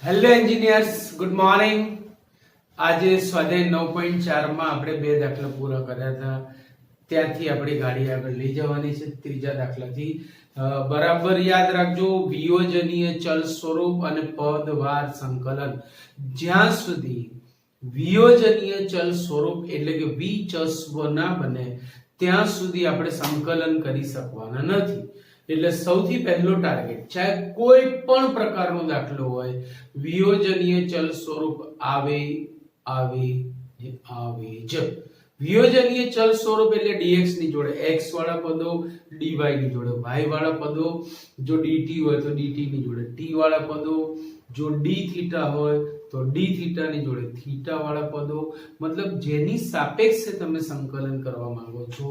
Hello engineers, good morning. આજે સ્વાધ્યાય 9.4 માં આપણે બે દાખલા પૂરા કર્યા હતા. ત્યાંથી આપણી ગાડી આગળ લઈ જવાની છે ત્રીજા દાખલાથી. બરાબર યાદ રાખજો, વિયોજનીય ચલ સ્વરૂપ અને પદવાર સંકલન. જ્યાં સુધી વિયોજનીય ચલ સ્વરૂપ એટલે કે વિચસ્વ ના બને ત્યાં સુધી આપણે સંકલન કરી શકવાના નથી. એટલે સૌથી પહેલો ટાર્ગેટ, ચાહે કોઈ પણ પ્રકારનો દાખલો હોય, વિયોજનીય ચલ સ્વરૂપ આવે જ. વિયોજનીય ચલ સ્વરૂપ એટલે dx ની જોડે x વાળા પદો, dy ની જોડે y વાળા પદો, જો dt હોય તો dt ની જોડે t વાળા પદો, જો dθ હોય તો dθ ની જોડે θ વાળા પદો. મતલબ જેની સાપેક્ષે તમે સંકલન કરવા માંગો છો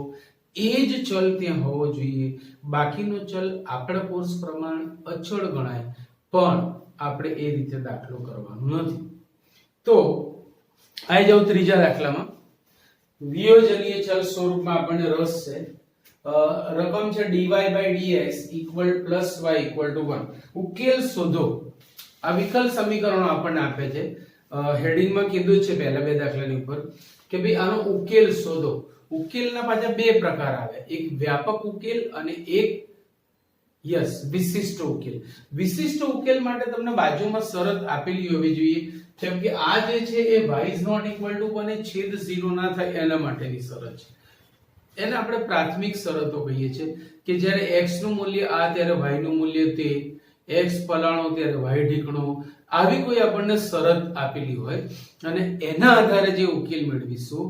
એ જ ચલ ત્યાં હોવો જોઈએ. બાકીનો ચલ આપણા કોર્સ પ્રમાણે અચળ ગણાય, પણ આપણે એ રીતે દાખલો કરવાનો નથી. તો આવી જાવ ત્રીજા દાખલામાં. વિયોજનીય ચલ સ્વરૂપમાં આપણને રસ છે. રકમ છે dy/dx = y = 1. ઉકેલ શોધો. આ વિકલ સમીકરણો આપણને આપે છે. હેડિંગમાં કીધું છે પહેલા બે દાખલાની ઉપર કે ભાઈ આનો ઉકેલ શોધો. ઉકેલના પાછા બે પ્રકાર આવે, એક વ્યાપક ઉકેલ અને એક વિશિષ્ટ ઉકેલ. વિશિષ્ટ ઉકેલ માટે તમને બાજુમાં શરત આપેલી હોવી જોઈએ, જેમ કે આ જે છે એ y ≠ = અને છેદ 0 ના થાય એના માટેની શરત છે. એને આપણે પ્રાથમિક શરતો કહીએ છીએ કે જ્યારે x નું મૂલ્ય આ ત્યારે y નું મૂલ્ય તે, x પલાણો ત્યારે y ઢીકણો, આવી કોઈ આપણને શરત આપેલી હોય અને એના આધારે જે ઉકેલ મેળવીશું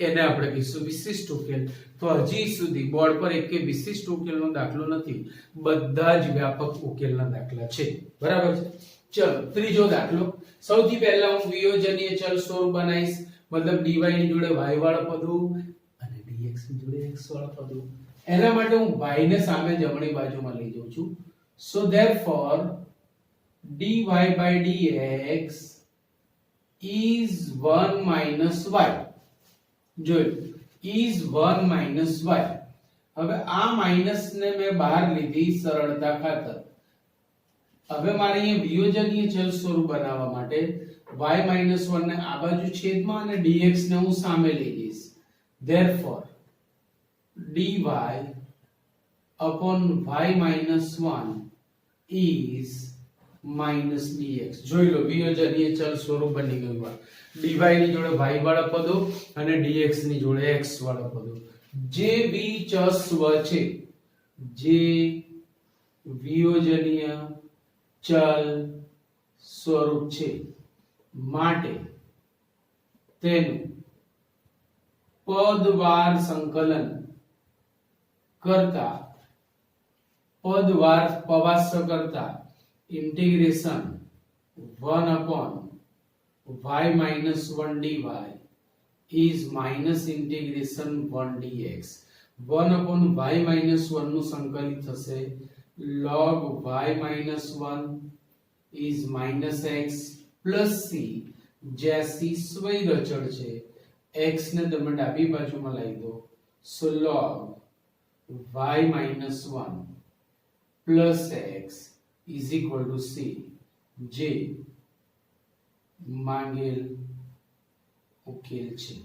એને આપણે કહીશું વિશિષ્ટ ઉકેલ. તો હજી સુધી બોર્ડ પર એક વિશિષ્ટ ઉકેલનો દાખલો નથી, બધા જ વ્યાપક ઉકેલના દાખલા છે. બરાબર છે? ચલો ત્રીજો દાખલો. સૌથી પહેલા હું વિયોજનીય ચલ સ્વરૂપ બનાવીશ, મતલબ dy ની જોડે y વાળા પદો અને dx ની જોડે x વાળા પદો. એના માટે હું y ને સામે જમણી બાજુમાં લઈ જાઉં છું. સો therefore dy/dx is 1 - y. જોયું, is 1 - y. હવે આ માઈનસ ને મેં બહાર લીધી સરળતા ખાતર. હવે મારે અહીંયા વિયોજનીય ચલ સ્વરૂપ બનાવવા માટે y - 1 ને આ બાજુ છેદમાં અને dx ને હું સામે લઈ જઈશ. therefore dy upon y - 1 is -dx. જોઈ લો, વિયોજનીય ચલ સ્વરૂપ બની ગયું. dy ની જોડે y વાળા પદો અને dx ની જોડે x વાળા પદો. જે વિચસ્વ છે, જે વિયોજનીય ચલ સ્વરૂપ છે માટે તેનું પદવાર સંકલન કરતા, પદવાર પવાસ્ય કરતા integration 1 upon y - 1 dy is -integration 1 dx. 1 upon y - 1 નું સંકલિત થશે log y - 1 is -x plus c. જ્યાં c સ્વૈર અચળ છે, x ને તમે ડાબી બાજુમાં લઈ દો. so log y - 1 plus x is equal to c. જે માંગેલ ઉકેલ છે.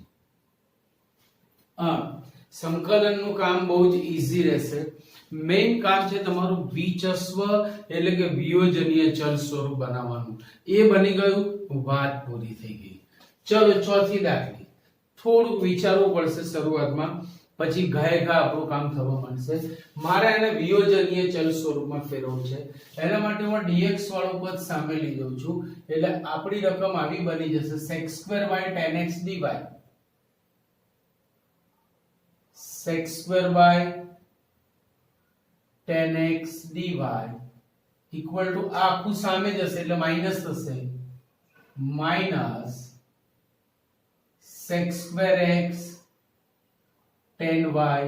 સંકલનનું કામ બહુ જ ઈઝી રહેશે. મેઇન કામ છે તમારું વિચસ્વ એટલે કે વિયોજનીય ચલ સ્વરૂપ બનાવવાનું. એ બની ગયું, વાત પૂરી થઈ ગઈ. ચલો ચોથી દાખલી. થોડું વિચારવું પડશે શરૂઆતમાં, પછી ઘાયઘા આપણું કામ થવા માંડશે. મારે એને વિયોજનીય ચલ સ્વરૂપમાં ફેરવવું છે. એના માટે હું dx વાળું પદ સામે લઈ જાઉં છું. એટલે આપણી રકમ આવી બની જશે sec2y tan x dy. sec2y tan x dy equal to આખું સામે જશે એટલે માઈનસ થશે, minus sec2x tan y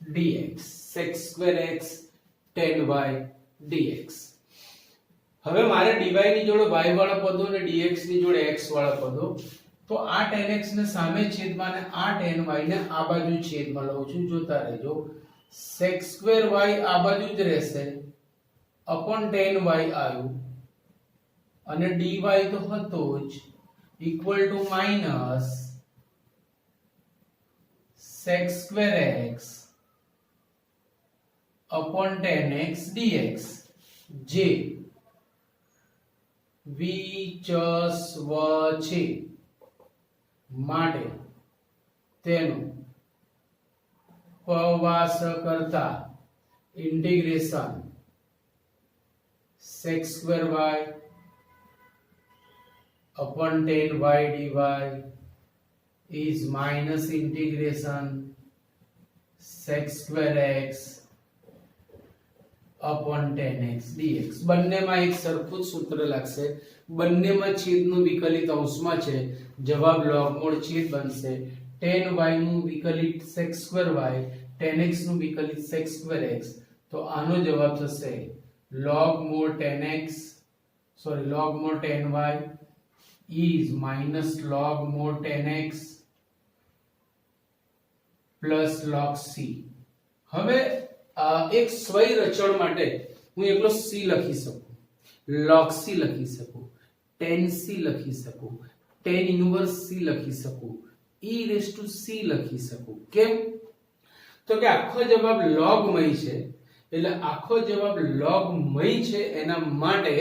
dx. sec2x tan y dx. હવે મારે dy ની જોડે y વાળા પદો અને dx ની જોડે x વાળા પદો. તો આ tan x ને સામે છેદમાં અને આ tan y ને આ બાજુ છેદમાં લઉં છું. જોતા રહેજો. sec2y આ બાજુ જ રહેશે upon tan y આવ્યું અને dy તો હતો જ equal to minus sec square x upon tan x dx જે વિચસ્વ છે માટે તેનું પવાસ કરતા integration sec square y upon tan y dy is minus integration sec square x upon tan x dx બંનેમાં એક સરખું જ સૂત્ર લાગશે બંનેમાં છેદનું વિકલિત અંશમાં છે જવાબ log mod છેદ બનશે tan y નું વિકલિત sec square y tan x નું વિકલિત sec square x તો આનો જવાબ થશે log mod tan y is minus log mod tan x plus log c હવે એક સ્વય રચણ માટે હું એકલો c લખી શકું log c લખી શકું tan c લખી શકું tan ઇન્વર્સ c લખી શકું e raised to c લખી શકું કેમ તો કે આખો જવાબ logમય છે એટલે આખો જવાબ logમય છે એના માટે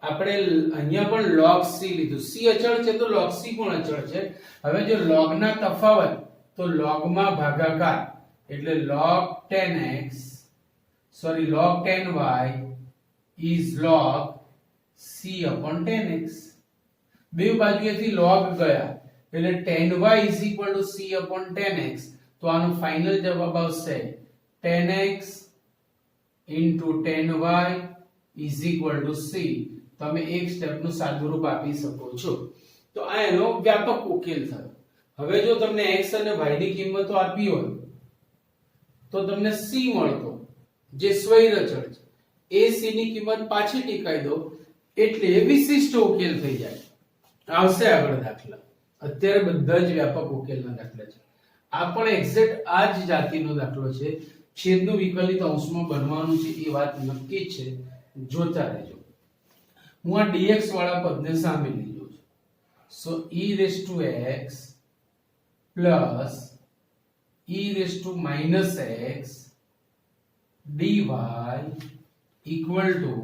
આપણે અહીંયા પણ log c લીધું c અચળ છે તો log c પણ અચળ છે હવે જો log ના તફાવત તો log માં ભાગાકાર એટલે log tan y is log c upon tan x બે બાજુએથી log ગયા એટલે tan y is equal to c upon tan x તો આનો ફાઇનલ જવાબ આવશે tan x into tan y is equal to c તમે એક સ્ટેપનું સાદુરૂપ આપી શકો છો તો આ એનો વ્યાપક ઉકેલ થયો હવે જો તમને x અને y ની કિંમતો આપી હોય તો તમને c મળતો જે સ્વૈરચળ છે એ c ની કિંમત પાછી ટીકાઈ દો એટલે વિશિષ્ટ ઉકેલ થઈ જાય આવશે આગળ દાખલા અત્યારે બધા જ વ્યાપક ઉકેલના દાખલા છે આ પણ એક્ઝેક્ટ આ જ જાતિનો દાખલો છે છેદનું વિકલિત અંશમાં બનવાનું છે એ વાત નક્કી છે જોતા રહેજો હું આ dx વાળા પદને સામે લઈ લઉં છું સો e raised to x plus e raised to minus x dy equal to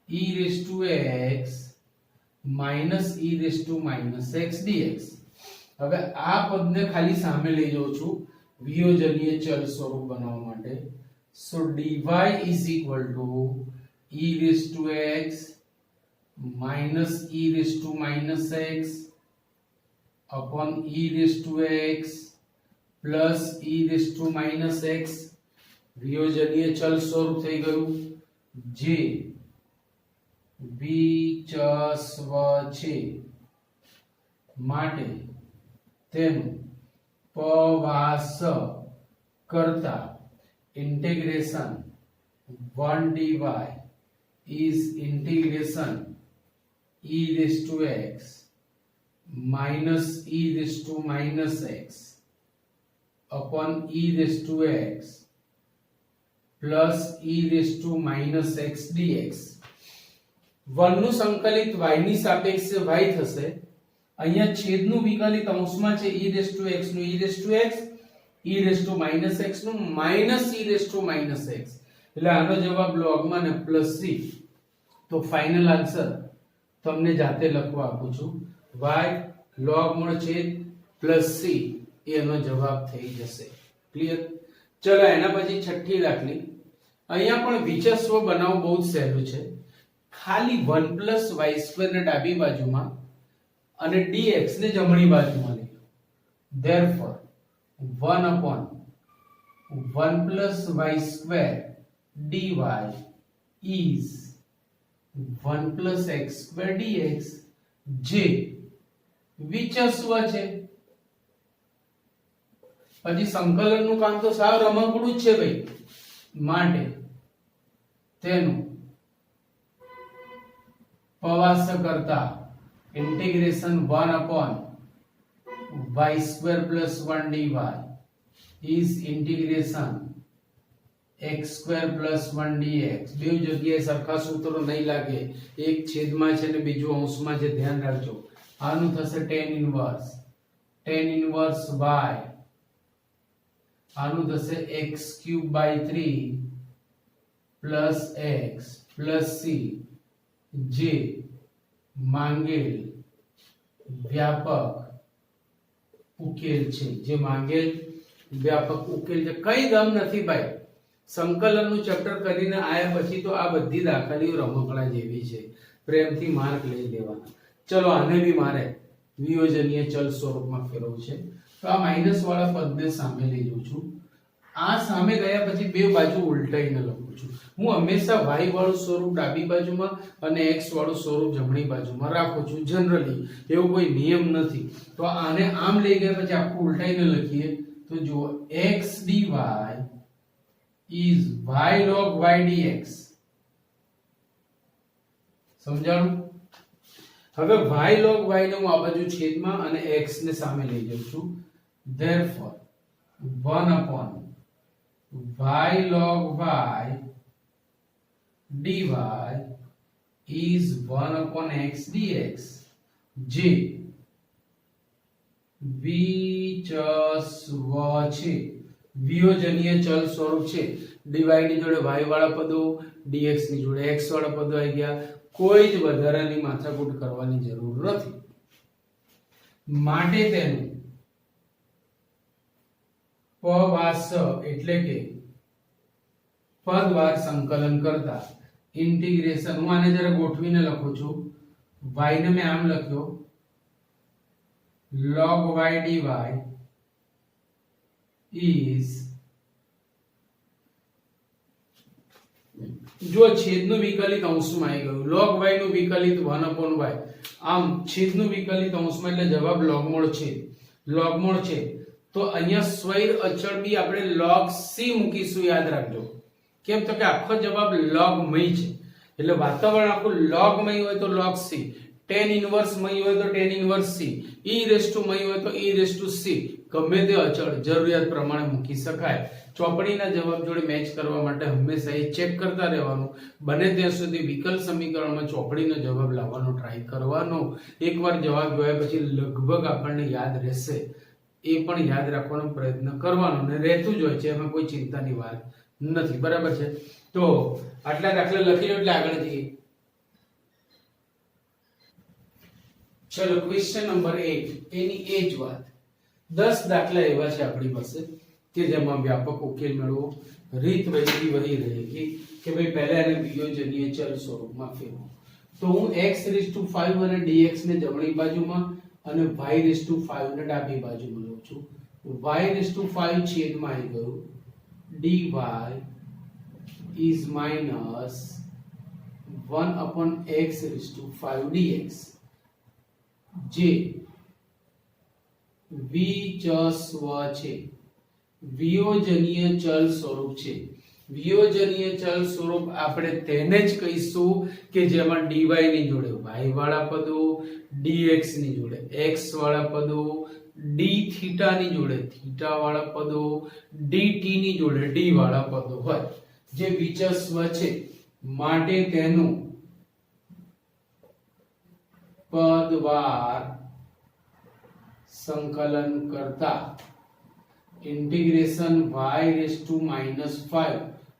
e raised to x minus e raised to minus x dx હવે આ પદને ખાલી સામે લઈ જાઉં છું વિયોજનીય ચલ સ્વરૂપ બનાવવા માટે સો dy is equal to e raised to x minus e raised to minus x upon e raised to x plus e raised to minus x વિયોજનીય ચલ સ્વરૂપ થઈ ગયું જે વિચસ્વ છે માટે તેનું પવાસ કરતા integration 1 dy is integration e raised to x minus e raised to minus x upon e raised to x plus e raised to minus x dx 1 નું સંકલિત y ની સાપેક્ષે y થશે અહીંયા છેદનું વિકલિત અંશમાં છે e raised to x નું e raised to x e raised to minus x નું minus e raised to minus x એટલે આનો જવાબ log માં ને પ્લસ c તો ફાઇનલ આન્સર તમને જાતે લખવા આપું છું y log mod છેદ પ્લસ c એનો જવાબ થઈ જશે ક્લિયર ચલો એના પછી છઠ્ઠી દાખલી અહીંયા પણ વિચસ્વ બનાવવું બહુ જ સહેલું છે ખાલી 1 y² ને ડાબી બાજુમાં અને dx ને જમણી બાજુમાં લઈ લો therefore 1 upon 1 y² dy is 1 x² dx જે વિચસ્વ છે પછી સંકલનનું કામ તો સાવ રમકડું જ છે ભાઈ માટે તેનું પવાસ કરતા integration 1 upon y² plus 1 dy is integration x² + 1 dx બે જગ્યાએ સરખા સૂત્રો નહીં લાગે, એક છેદમાં છે ને બીજું અંશમાં છે, ધ્યાન રાખજો. આનું થશે tan ઇન્વર્સ y, આનું થશે x³/3 + x + c જે માંગેલ વ્યાપક ઉકેલ છે, જે માંગેલ વ્યાપક ઉકેલ છે. કઈ ગમ નથી ભાઈ, સંકલનનું ચેપ્ટર કરીને આયા પછી તો આ બધી દાખલીઓ રમકડા જેવી છે, પ્રેમથી માર્ક લઈ લેવાના. ચલો આને બી મારે વિયોજનીય ચલ સ્વરૂપમાં ફેરવવું છે, તો આ માઈનસ વાળા પદને સામે લઈ જઉં છું. આ સામે ગયા પછી બે બાજુ ઉલટાઈને લખું છું. હું હંમેશા y વાળું સ્વરૂપ ડાબી બાજુમાં અને x વાળું સ્વરૂપ જમણી બાજુમાં રાખું છું જનરલી, એવું કોઈ નિયમ નથી. તો આને આમ લઈ ગયા પછી આખું ઉલટાઈને લખીએ તો જુઓ x dy is y log y dx. સમજાણું? હવે y log y ને હું આ બાજુ છેદમાં અને x ને સામે લઈ જાઉં છું. therefore 1/y log y dy is 1/x dx જે વિચસ્વ છે, વિયોજનીય ચલ સ્વરૂપ છે. dy ની જોડે y વાળા પદો, dx ની જોડે x વાળા પદો આવી ગયા. કોઈ જ વધારાની માથાકૂટ કરવાની જરૂર નથી. માટે તેનું પવાસ એટલે કે પદવાર સંકલન કરતા ઇન્ટિગ્રેશન, હું આને જરા ગોઠવીને લખું છું. y ને મેં આમ લખ્યો log y dy is, જો છેદનું વિકલિત અંશમાં આવી ગયું, log y નું વિકલિત 1/y, આમ છેદનું વિકલિત અંશમાં એટલે જવાબ logમોડ છે. તો અહીંયા સ્વૈર અચળ બી આપણે log c મૂકીશું, યાદ રાખજો. કેમ તો કે આખો જવાબ logમય છે, એટલે વાતાવરણ આખું logમય હોય તો log c, tan ઇન્વર્સ મય હોય તો tan inverse c, e raise to મય હોય તો e રેસ ટુ c, ગમે તે અચળ જરૂરિયાત પ્રમાણે મૂકી શકાય. ચોપડીના જવાબ જોડે મેચ કરવા માટે હંમેશા એ ચેક કરતા રહેવાનું. બને ત્યાં સુધી વિકલ સમીકરણમાં ચોપડીનો જવાબ લાવવાનો ટ્રાય કરવાનો. એકવાર જવાબ જોયા પછી લગભગ આપણને યાદ રહેશે, એ પણ યાદ રાખવાનો પ્રયત્ન કરવાનો, ને રહેતું જ હોય છે, એમાં કોઈ ચિંતાની વાત નથી. બરાબર છે? તો આટલા દાખલા લખી લો એટલે આગળ જઈએ. ચલો ક્વેશ્ચન નંબર 8, એની એ જ વાત. 10 દાખલા એવા છે આપણી પાસે કે જેમાં વ્યાપક ઉકેલ મેળવો. રીત વહી રહેगी કે ભાઈ પહેલા એને વિયોજનીય ચલ સ્વરૂપમાં ફેરવો. તો હું x⁵ અને dx ને જમણી બાજુમાં અને y⁵ ને ડાબી બાજુમાં લઉં છું. y⁵ છેદમાં આવી ગયું, dy is minus 1/x⁵ dx જે વિચસ્વ છે, વિયોજનીય ચલ સ્વરૂપ છે. વિયોજનીય ચલ સ્વરૂપ આપણે તેને જ કહીશું કે જેમાં dy ની જોડે y વાળા પદો, dx ની જોડે x વાળા પદો, dθ ની જોડે θ વાળા પદો, dt ની જોડે d વાળા પદો હોય, જે વિચસ્વ છે. માટે તેનું પદવાર સંકલન કરતા ઇન્ટિગ્રેશન y⁻⁵,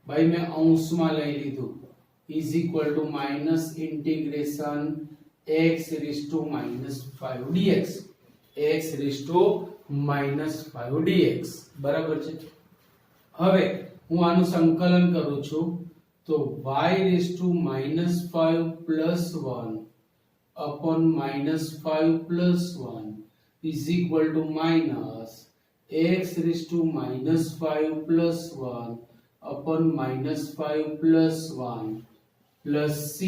ભાઈ મેં અંશમાં લઈ લીધું, is equal two minus integration x⁻⁵ dx, x⁻⁵ dx. બરાબર છે? હવે હું આનું સંકલન કરું છું તો y⁻⁵ plus 1 upon -5 + 1 is equal to minus x⁻⁵ plus 1 upon -5 plus 1 plus c,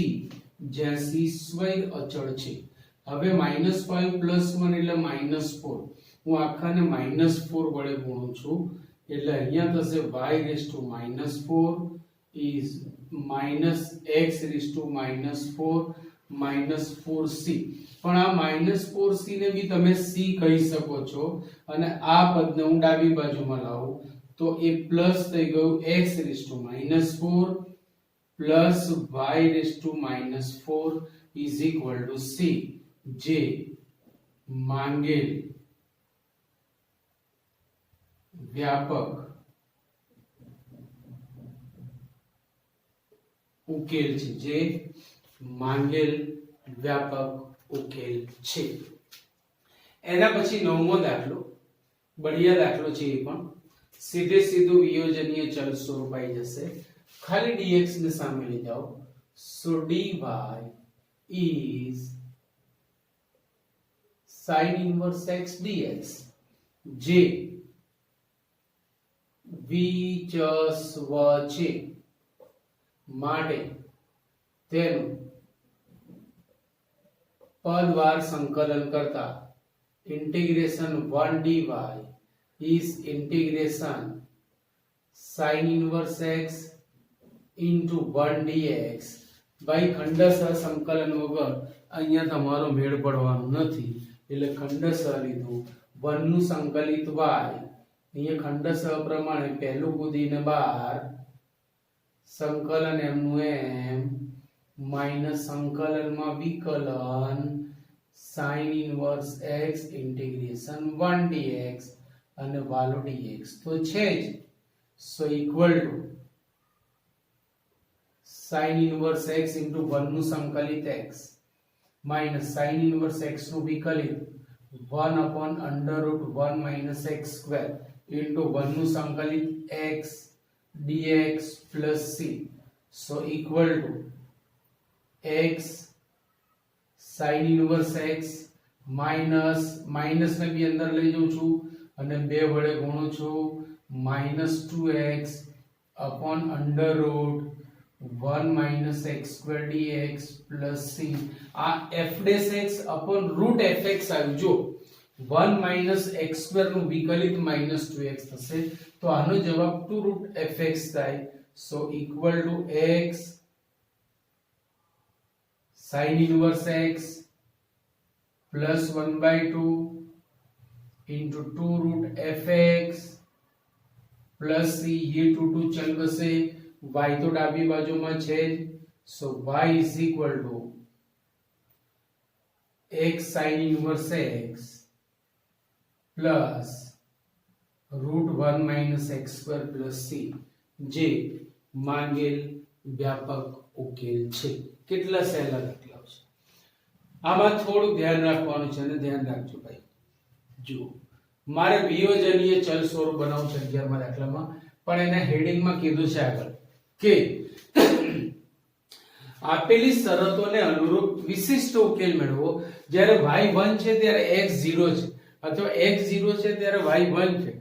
જ્યાં c સ્વૈર અચળ છે. હવે -5 plus 1 એટલે -4, હું આખાને -4 વડે ગુણું છું એટલે અહીંયા થશે y⁻⁴ is -x⁻⁴ -4c. પણ આ -4c ને બી તમે c કહી શકો છો, અને આ પદને હું ડાબી બાજુમાં લાવું તો એ પ્લસ થઈ ગયું x raise to -4 plus y raise to -4 is equal to c, જે માંગેલ વ્યાપક ઉકેલ છે, જે માંગેલ વ્યાપક ઉકેલ છે. એના પછી નવમો દાખલો, બઢિયા દાખલો છે. એ પણ સીધે સીધું વિયોજનીય ચલ સ્વરૂપ આવી જશે. ખાલી dx ને સામે લઈ જાઓ. સો dy is sin inverse x dx, જે વિચસ્વ છે માટે તેનું પદવાર સંકલન કરતા integration 1 dy is integration sin inverse x into 1 dx. ભાઈ ખંડશઃ સંકલન વગર અહીંયા તમારો મેળ પડવાનો નથી, એટલે ખંડશઃ લીધું. 1 નું સંકલિત y, અહીંયા ખંડશઃ પ્રમાણે પહેલું કૂદીને 12, સંકલન એમનું એમ, માઈનસ સંકલનમાં વિકલન sin inverse x integration 1 dx અને વાલો dx તો છે જ. So equal to sin inverse x into 1 નું સંકલિત x minus sin inverse x નું વિકલિત 1 upon under root 1 minus x square into 1 નું સંકલિત x dx plus c. So equal to x sin inverse x minus ને બી અંદર લઈ જાઉં છું અને 2 વડે ગુણું છું -2x upon under root 1 minus x square dx plus c. આ f dash x upon root fx આવ્યું. જો 1 minus x square નું વિકલિત -2x થશે, તો આનો જવાબ 2 root fx થાય. So equal to x sin inverse x plus 1/2 into 2 root fx plus c. ये 2 चल बसे, y तो डाबी बाजू में છે. So y is equal to x sin inverse x plus root 1 minus x square plus c, જે માંગેલ વ્યાપક ઉકેલ છે. કેટલા સહેલા દાખલાઓ છે. આમાં થોડું ધ્યાન રાખવાનું છે, અને ધ્યાન રાખજો ભાઈ. જુઓ, મારે વિયોજનીય ચલ સ્વરૂપ બનાવવું છે 11મા દાખલામાં, પણ એના હેડિંગમાં કીધું છે આગળ કે આપેલી શરતોને અનુરૂપ વિશિષ્ટ ઉકેલ મેળવો. જ્યારે y1 છે ત્યારે x0 છે, અથવા x0 છે ત્યારે y1 છે,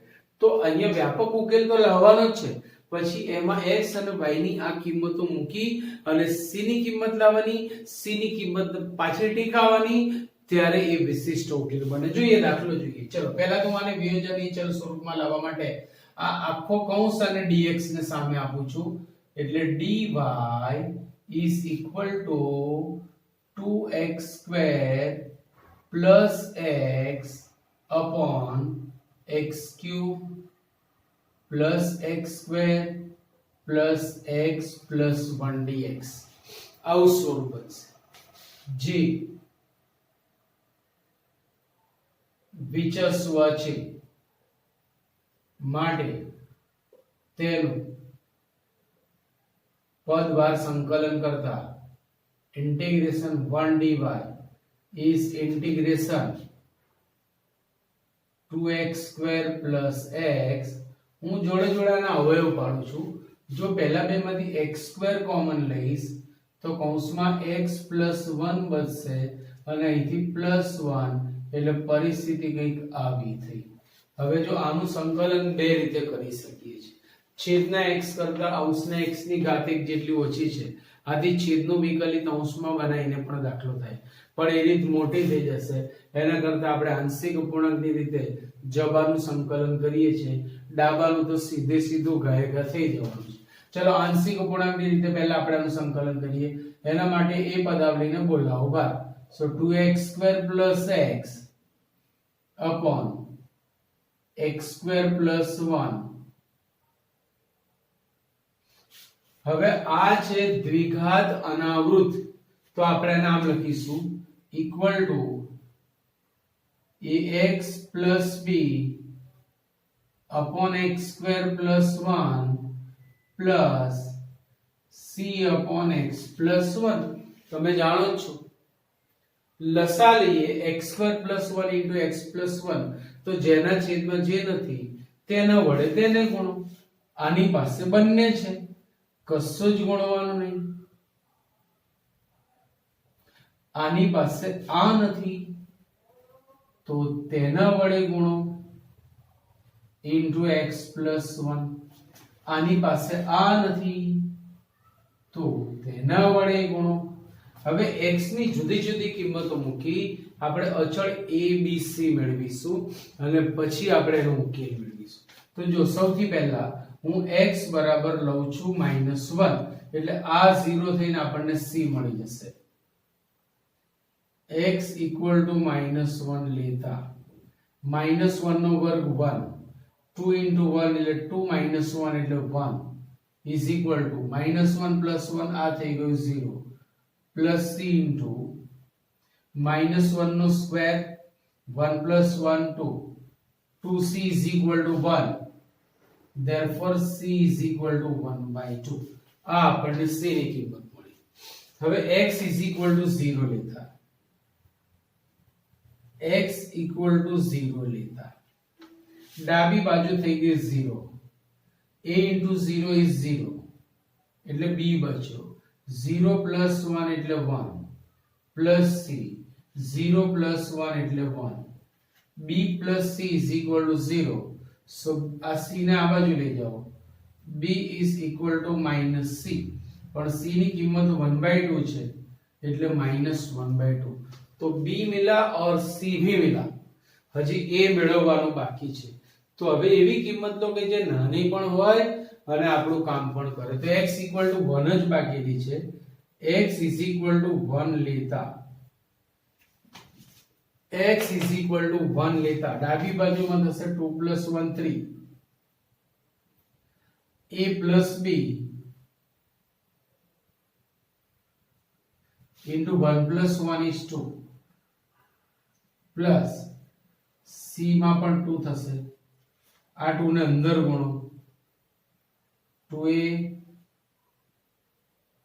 તો અહીંયા વ્યાપક ઉકેલ તો લાવવાનો જ છે. પછી એમાં x અને y ની આ કિંમતો મૂકી અને c ની કિંમત લાવવાની, c ની કિંમત પાછળ ટીકાવવાની, ત્યારે એ વિશિષ્ટ ઉકેલ બને. જોઈએ દાખલો જોઈએ. ચલો પહેલા તો આને વિયોજનીય ચલ સ્વરૂપમાં લાવવા માટે આ આખો કૌંસ અને dx ને સામે આપું છું, એટલે dy is equal to 2x square plus x upon x cube plus x square plus x plus 1 dx. આવું સ્વરૂપ બનશે, જે વિચસ્વ છે માટે તેનું પદવાર સંકલન કરતા integration 1 dy is integration 2x square plus x. હું જોડે જોડાના અવયવ પાડું છું. જો પહેલા બેમાંથી x square કોમન લઈશ તો કૌંસમાં x plus 1 બચશે અને અહીંથી plus 1, એટલે પરિસ્થિતિ કંઈક આવી થઈ. હવે જો આનું સંકલન બે રીતે કરી શકીએ છીએ. છેદના x કરતા અંશના x ની ઘાત 1 જેટલી ઓછી છે, આથી છેદનું વિકલિત અંશમાં બનાવીને પણ દાખલો થાય, પણ એ રીત મોટી થઈ જશે. એના કરતા આપણે આંશિક અપૂર્ણાંકની રીતે જબાનું સંકલન કરીએ છીએ. ડાબાનું તો સીધે સીધું ઘાયઘા થઈ જવાનું છે. ચલો આંશિક અપૂર્ણાંકની રીતે પહેલા આપણે આનું સંકલન કરીએ. એના માટે એ પદાવલીને બોલાવો બહાર. સો 2x square plus x upon x square plus 1 હવે આ છે દ્વિઘાત અનાવૃત, તો આપણે નામ લખીશું equal to ax plus b upon x square plus 1 plus c upon x plus 1. તમે જાણો જ છો લસા લઈએ x square plus 1 into x plus 1, તો જેના છેદમાં જે નથી તેના વડે તેને ગુણો. આની પાસે બંને છે, કશું જ ગુણવાનું નહીં. આની પાસે આ નથી તો તેના વડે ગુણો into x plus 1. આની પાસે આ નથી તો તેના વડે ગુણો. હવે x ની જુદી જુદી કિંમતો મૂકી આપણે અચળ a b c મેળવીશું અને પછી આપણે એનો ઉકેલ મેળવીશું. તો જો સૌથી પહેલા હું x બરાબર લઉં છું -1, એટલે આ 0 થઈને આપણને c મળી જશે. x equal to -1 લેતા -1 નો વર્ગ 1, 2 into 1 એટલે 2 minus 1 એટલે 1 is equal to -1 plus 1 આ થઈ ગયું 0 plus c into -1 નો square 1 plus 1 2, 2c is equal to 1, therefore c is equal to 1/2. આ આપણને c ની કિંમત મળી. હવે x is equal to 0 લેતા x equal to 0 લેતા ડાબી બાજુ થઈ ગઈ 0, a into 0 is 0 એટલે b બચ્યો, 0 plus 1 એટલે 1 plus c, 0 plus 1 એટલે 1, b plus c is equal to 0. so આ c ને આ બાજુ લઈ જાઓ, b is equal to minus c, પણ c ની કિંમત 1/2 છે એટલે -1/2. तो b मिला और c भी मिला, હજી a મેળવવાનું બાકી છે. તો હવે એવી કિંમત લો કે જે નાની પણ હોય અને આપણું કામ પણ કરે. તો x 1 જ બાકીની છે. x 1 લેતા x 1 લેતા ડાબી બાજુમાં થશે 2 plus 1 3, a plus b into 1 plus 1 is 2 plus c માં પણ 2 થશે, આ 2 ને અંદર ગુણો, 2a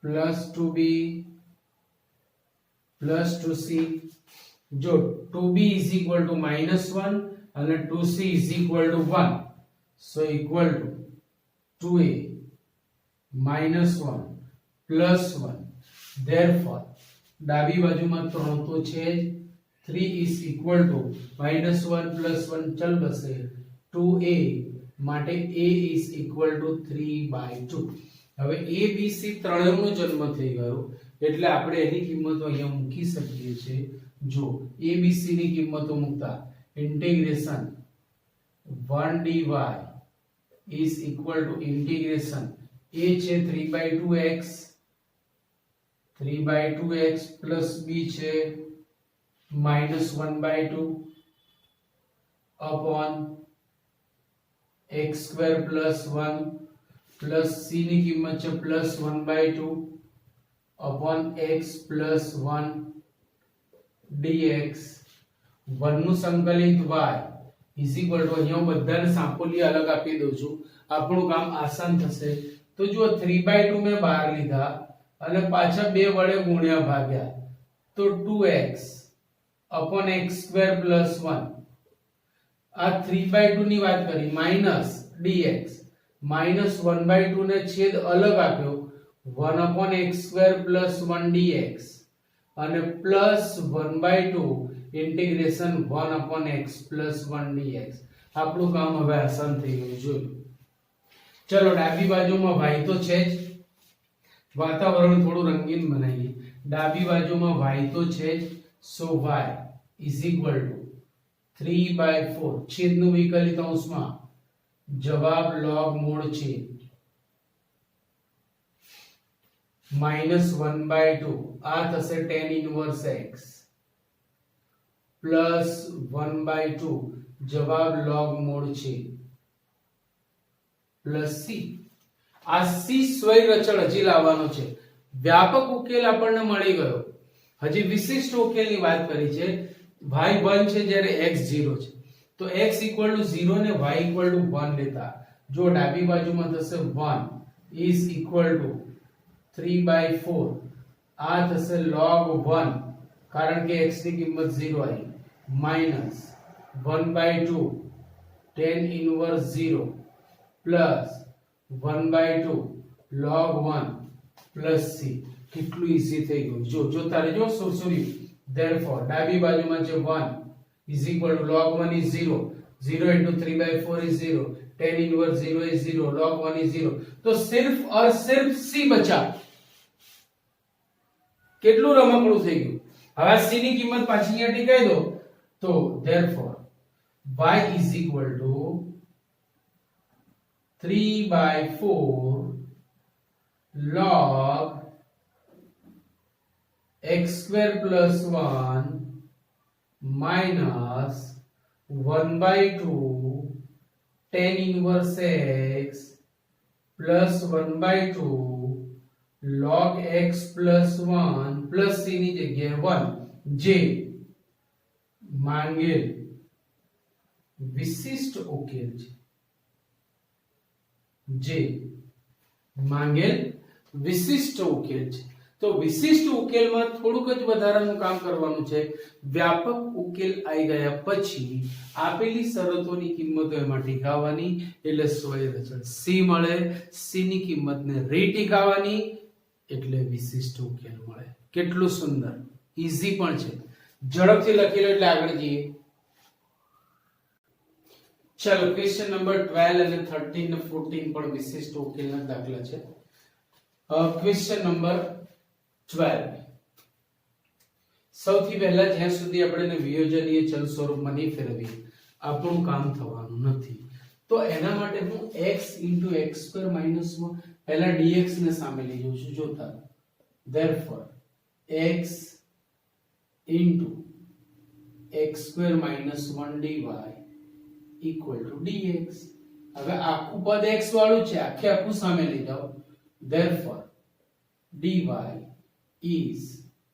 plus 2b plus 2c. જો 2b is equal to -1 અને 2c is equal to 1, so equal to 2a -1 plus 1, therefore ડાબી બાજુમાં 3 તો છે જ, 3 is equal to -1 plus 1 ચલ બસે 2a, માટે a is equal to 3/2. હવે a b c ત્રણેયનો જન્મ થઈ ગયો એટલે આપણે એની કિંમતો અહીંયા મૂકી શકીએ છીએ. જો a b c ની કિંમતો મૂકતા integration 1 dy is equal to integration a છે 3/2x plus b છે -1/2 upon x square plus 1 plus c ની કિંમત છે +1/2 upon x plus 1 dx. 1 નું સંકલિત y is equal to, અહીંયા હું બધાને સાંપોલી અલગ આપી દઉં છું, આપણું કામ આસાન થશે. તો જો 3/2 મેં બહાર લીધા અને પાછા 2 વડે ગુણ્યા ભાગ્યા તો 2x upon x square plus 1. આ 3/2 ની વાત કરી માઈનસ dx, -1/2 ને છેદ અલગ આપ્યો 1 upon x square plus 1 dx અને +1/2 integration 1 upon x plus 1 dx. આપણું કામ હવે આસાન થઈ ગયું. જોયું. ચલો ડાબી બાજુમાં y તો છે જ, વાતાવરણ થોડું રંગીન બનાવીએ. ડાબી બાજુમાં y તો છે જ, so y is equal to 3/4 છેદનું વિકલિત અંશમાં જવાબ log મૂળ છે -1/2 આ થશે tan inverse x પ્લસ 1/2 જવાબ log મૂળ છે પ્લસ c. આ સી સ્વૈર અચળ હજી લાવવાનો છે. વ્યાપક ઉકેલ આપણને મળી ગયો. હજી વિશિષ્ટ ઉકેલની વાત કરી છે. y1 છે જ્યારે x 0 છે તો x 0 ને y 1 લેતા જો ડાબી બાજુમાં થશે 1 is equal to 3/4 આ થશે log 1 કારણ કે x ની કિંમત 0 આવી minus 1/2 tan inverse 0 plus 1/2 log 1 plus c. કેટલું ઈઝી થઈ ગયું. જોતા રહેજો સોરી. therefore ડાબી બાજુમાં છે 1 is equal to log 1 is 0 0 into 3/4 is 0 tan inverse 0 is 0 log 1 is 0 तो सिर्फ और सिर्फ c बचा. કેટલું રમકડું થઈ ગયું. હવે c ની કિંમત પાછી અહીંયા ટીકાઈ દો તો therefore y is equal to 3/4 log x square plus 1 minus 1/2 tan inverse x plus 1/2 log x plus 1 plus c ની જગ્યાએ 1 જે માંગેલ વિશિષ્ટ ઉકેલ છે. જે માંગેલ વિશિષ્ટ ઉકેલ છે. તો વિશિષ્ટ ઉકેલમાં થોડુંક જ વધારાનું કામ કરવાનું છે. વ્યાપક ઉકેલ આવી ગયા પછી આપેલી શરતોની કિંમતો એમાં ટીકાવવાની એટલે સ્વૈર અચળ c મળે. c ની કિંમતને રીટીકાવવાની એટલે વિશિષ્ટ ઉકેલ મળે. કેટલું સુંદર. ઈઝી પણ છે. ઝડપથી લખી લો એટલે આગળ જઈએ. ચલો ક્વેશ્ચન નંબર 12 અને 13 ને 14 પણ વિશિષ્ટ ઉકેલના દાખલા છે. ક્વેશ્ચન નંબર 12 સૌથી પહેલા જ્યાં સુધી આપણે વિયોજનીય ચલ સ્વરૂપમાં નહીં ફેરવીએ આપણું કામ થવાનું નથી. તો એના માટે હું x x² - 1 પહેલા dx ને સામે લઈ જઉં છું. જોતા therefore x x² - 1 dy equal to dx. હવે આખું પદ x વાળું છે આખું સામે લઈ જાઓ. therefore dy is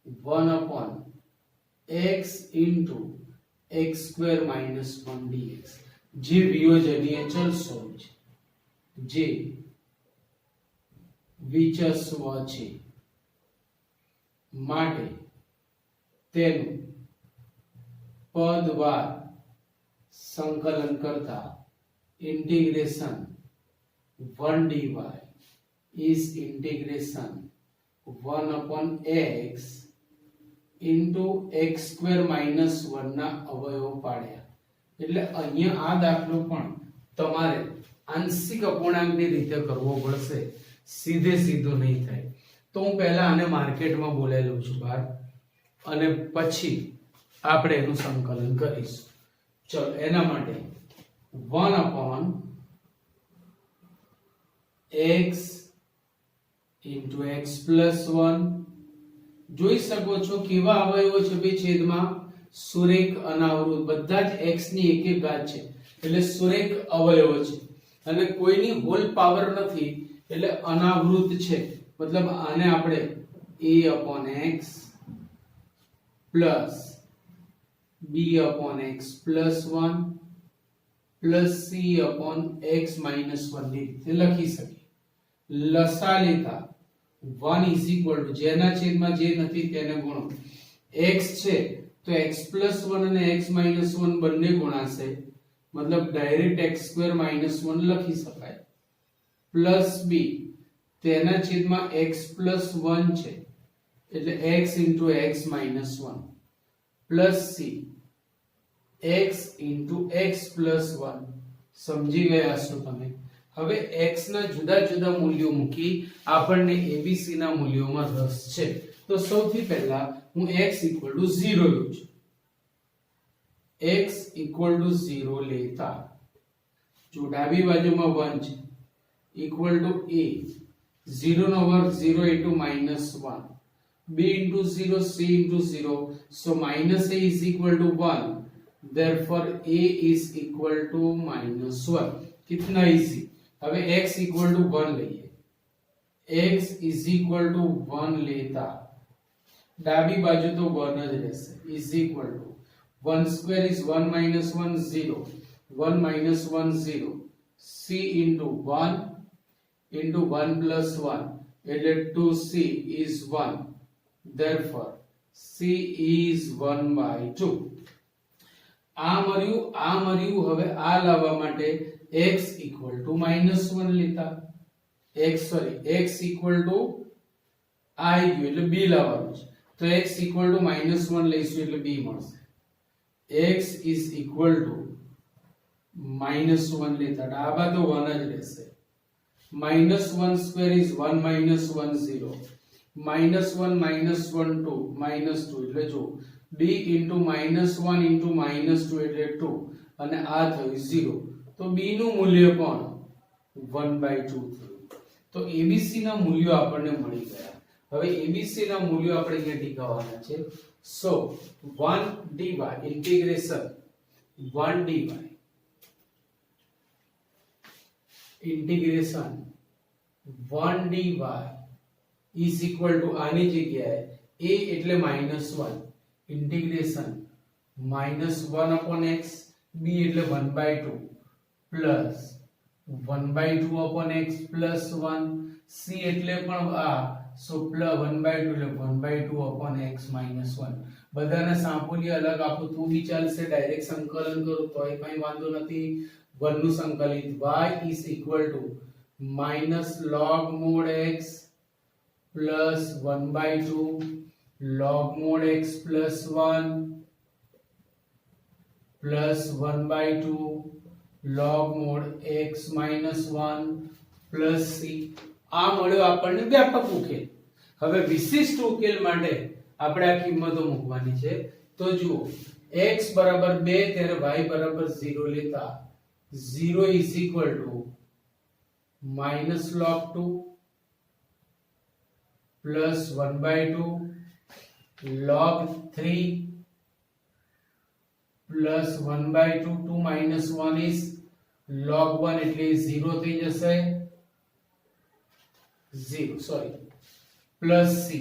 1 upon x into x² - 1 dx. જે વિયોજનીય ચલ સ્વરૂપ છે જે વિચસ્વ છે માટે તેનું પદવાર સંકલન કરતા integration 1 dy is integration 1 upon x into x² - 1 ના અવયવો પાડ્યા. એટલે અહીંયા આ દાખલો પણ તમારે આંશિક અપૂર્ણાંકની રીતે કરવો પડશે. સીધો નહીં થાય. તો હું પહેલા આને માર્કેટમાં બોલાવી લઉં છું બહાર અને પછી આપણે એનું સંકલન કરીશું. ચલો એના માટે 1 upon x into x plus 1 જોઈ શકો છો કેવા અવયવો છે બે છેદમાં સુરેખ અનાવૃત બધા જ x ની એક એક ઘાત છે એટલે સુરેખ અવયવો છે અને કોઈની હોલ પાવર નથી એટલે અનાવૃત છે. મતલબ આને આપણે a upon x plus b upon x plus 1 plus c upon x minus 1 ની રીતે લખી શકીએ. લસા લેતા 1 is equal to જેના છેદમાં જે નથી તેને ગુણો. x છે તો x plus 1 અને x minus 1 બંને ગુણાશે મતલબ ડાયરેક્ટ x² - 1 લખી શકાય. plus b તેના છેદમાં x plus 1 છે એટલે x into x minus 1 plus c x into x plus 1. સમજી ગયા છો તમે. હવે x ના જુદા જુદા મૂલ્યો મૂકી આપણને abc ના મૂલ્યોમાં રસ છે. તો સૌથી પહેલા હું x = 0 લઉં છું. x = 0 લેતા જો ડાબી બાજુમાં 1 છે equal to a 0 નો વર્ગ 0 into -1 b into 0 c into 0 so minus a is equal to 1 therefore a is equal to -1. कितना इजी. હવે x equal to 1 લઈએ x is equal to 1 લેતા ડાબી બાજુ તો 1 જ રહેશે is equal to 1 square is 1 minus 1 0 1 minus 1 0 c into 1 into 1 plus 1 એટલે 2c is 1 therefore c is 1 by 2 આ મર્યું હવે આ લાવવા માટે x equal to -1 લેતા x equal to I ગયું એટલે b લાવવાનું છે તો x equal to -1 લઈશું એટલે b મળશે x is equal to -1 લેતા ડાબા તો 1 જ રહેશે -1 square is 1 minus 1 0 -1 minus 1 2 minus 2 એટલે જો b into -1 into -2 એટલે 2 અને આ થયું 0 તો b નું મૂલ્ય કોણ 1/2 થયું તો abc ના મૂલ્યો આપણને મળી ગયા હવે abc ના મૂલ્યો આપણે અહીંયા ટીકાવવાના છે સો 1 dy integration 1 dy integration 1 dy is equal to આની જગ્યાએ a એટલે -1 integration -1 upon x b એટલે 1/2 plus 1/2 upon x plus 1 c એટલે પણ આ so plus 1/2 એટલે 1/2 upon x minus 1 બધાના સાંપોલી અલગ આપો તો બી ચાલશે ડાયરેક્ટ સંકલન કરો તોય કઈ વાંધો નથી 1 નું સંકલિત y is equal to minus log mod x plus 1/2 log mod x plus 1 plus 1/2 log mod x minus 1 plus c આ મળ્યો આપણને વ્યાપક ઉકેલ હવે વિશિષ્ટ ઉકેલ માટે આપણે આ કિંમતો મૂકવાની છે તો જુઓ x બરાબર 2 ત્યારે y બરાબર 0 લેતા 0 is equal to minus log 2 plus 1/2 log 3 plus 1/2 2 minus 1 is log 1 એટલે 0 થઈ જશે 0 સોરી પ્લસ c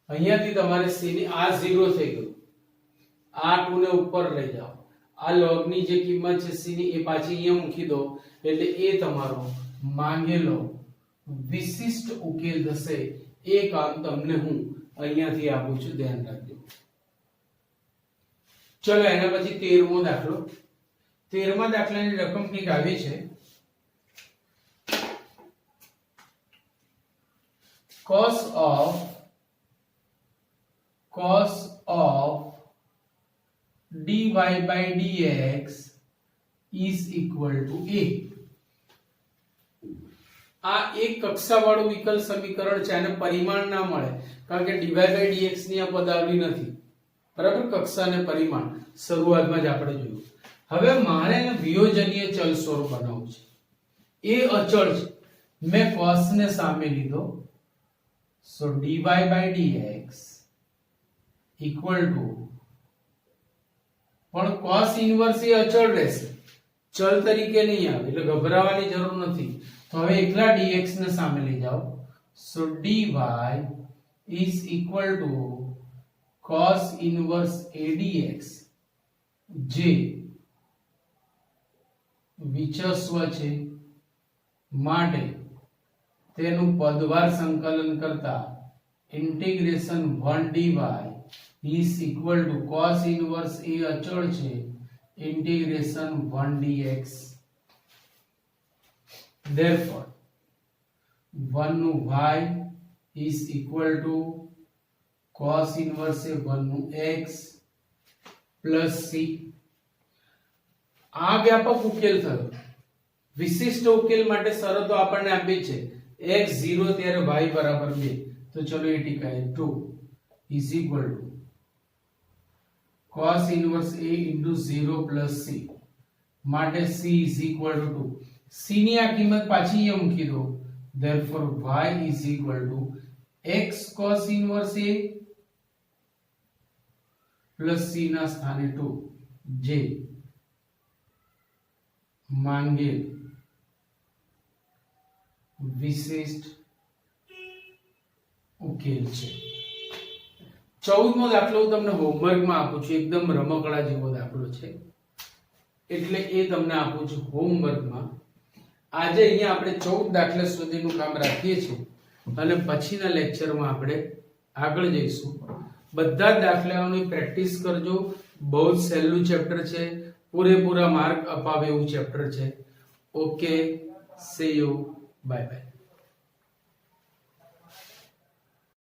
અહીંયાથી તમારે c ની આ 0 થઈ ગયું આ 2 ને ઉપર લઈ જાઓ આ log ની જે કિંમત છે c ની એ પાછી અહીંયા મૂકી દો એટલે એ તમારો માંગેલો વિશિષ્ટ ઉકેલ થશે એ કામ તમને હું અહીંયાથી આપું છું ધ્યાન રાખજો ચલો એના પછી 13મો દાખલો 13મા દાખલાની રકમ કંઈક આવી છે cos of dy by dx is equal to a આ એક કક્ષાવાળું વિકલ સમીકરણ છે અને પરિમાણ ના મળે કારણ કે dy by dx ની આ પદાવલી નથી બરાબર કક્ષા અને પરિમાણ શરૂઆતમાં જ આપણે જોયું હવે મારે વિયોજનીય ચલ સ્વરૂપ બનાવવું છે એ અચળ છે મેં cos ને સામે લીધો so dy by dx equal to પણ cos ઇન્વર્સ એ અચળ રહેશે ચલ તરીકે નહીં આવે એટલે ગભરાવાની જરૂર નથી તો હવે એકલા dx ને સામે લઈ જાઓ so dy is equal to cos inverse a dx જે વિચસ્વ છે માટે તેનું પદવાર સંકલન કરતા integration 1 dy is equal to cos inverse a અચળ છે integration 1 dx therefore 1 નું y is equal to cos inverse a 1 નું x plus c આ વ્યાપક ઉકેલ થયો વિશિષ્ટ ઉકેલ માટે શરતો આપણને આપી છે x 0 ત્યારે y બરાબર 2 તો ચલો એ ટીકાય 2 is equal to cos inverse a into 0 plus c માટે c is equal to 2 c ની આ કિંમત પાછી અહીંયા મૂકી દો therefore y is equal to x cos inverse a plus c ના સ્થાને 2 જે માંગેલ વિશિષ્ટ ઉકેલ છે. 14મો દાખલો હું તમને હોમવર્કમાં આપું છું, એકદમ રમકડા જેવો દાખલો છે એટલે એ તમને આપું છું હોમવર્કમાં. આજે અહીંયા આપણે 14 દાખલા સુધીનું કામ રાખીએ છીએ અને પછીના લેક્ચરમાં આપણે આગળ જઈશું. બધા જ દાખલાઓની પ્રેક્ટિસ કરજો. બહુ જ સહેલું ચેપ્ટર છે, પૂરેપૂરા માર્ક અપાવે એવું ચેપ્ટર છે. Okay, C you, bye bye.